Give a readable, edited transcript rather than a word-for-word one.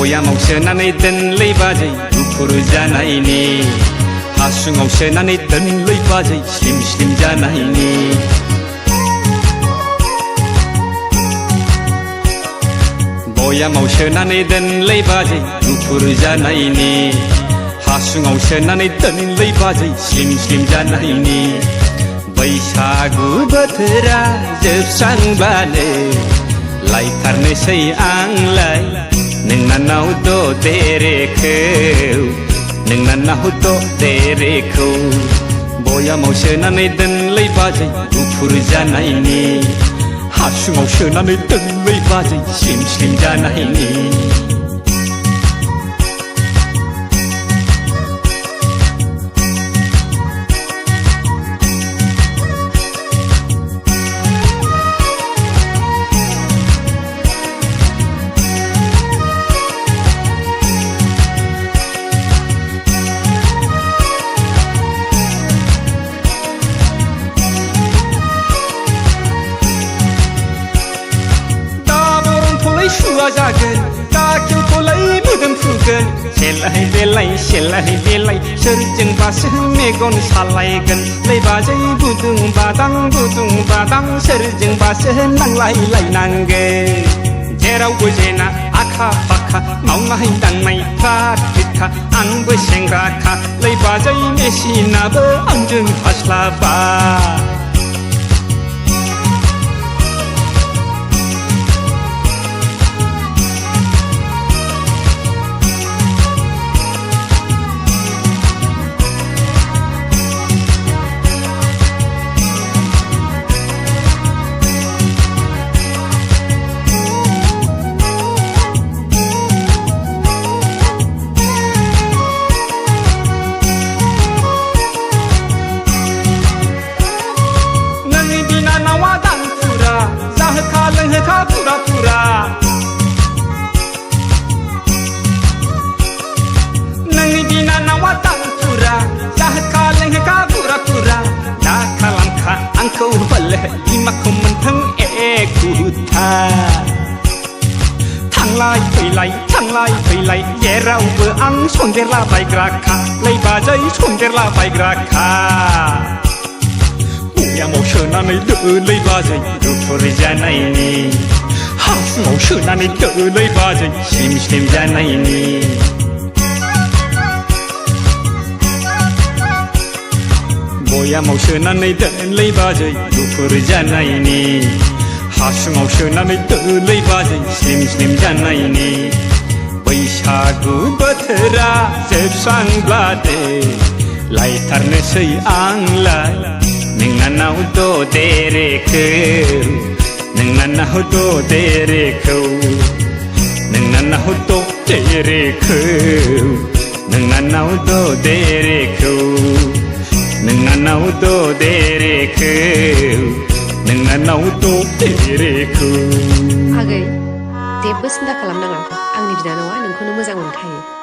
बयामाव सोनानै दोनलै बाजै गुफुर जानायनि हासुङाव सोनानै दोनलै बाजै स्लिम स्लिम जानायनि बयामाव सोनानै दोनलै बाजै गुफुर जानायनि हासुङाव सोनानै दोनलै बाजै स्लिम स्लिम जानायनि बैसागु बोथोरा जोबस्रांब्लानो लायथारनोसै आंलाय नोंनानाव ददेरेखौ नोंनानाव ददेरेखौ बयामाव सोनानै दोनलै बाजै गुफुर जानायनि हासुङाव सोनानै दोनलै बाजै स्लिम स्लिम जानायनि सुवा जागोन दाखिलखौलाय मोदोमफ्रुगोन सेलाय बेलाय सोरजोंबासो मेगन सालायगोन लै बाजै गुदुं बादां सोरजोंबासो नांलायलायनांगोन जेरावबो जेना आखा फाखा मावनाय दांनाय फ्रात आंबो सेंग्राखा लै बाजै मेसिनाबो आंजों हास्लाबा पुरा नोंनि बिनानावा दांफुरा जाहोखा लोंहोखा पुरा दा खालामखा आंखौ बोलो बिमाखौ मोनथों एखुथा थांलाय फैलाय जेरावबो आं सन्देरला बायग्राखा लै बाजै सन्देरला बायग्राखा बयामाव सोनानै दोनलै बाजै गुफुर जानायनि हासुङाव सोनानै दोनलै बाजै स्लिम स्लिम जानायनि बयामाव सोनानै दोनलै बाजै गुफुर जानायनि हासुङाव सोनानै दोनलै बाजै स्लिम स्लिम जानायनि बैसागु बोथोरा जोबस्रांब्लानो लायथारनोसै आंलाय नोंनानाव ददेरेखौ नोंनानाव ददेरेखौ नोंनानाव ददेरेखौ नोंनानाव ददेरेखौ नोंनानाव ददेरेखौ नोंनानाव ददेरेखौ आगै जेबो सिन्था खालामनाङा आंनि बिनानावा नोंखौनो मोजां मोनखायो।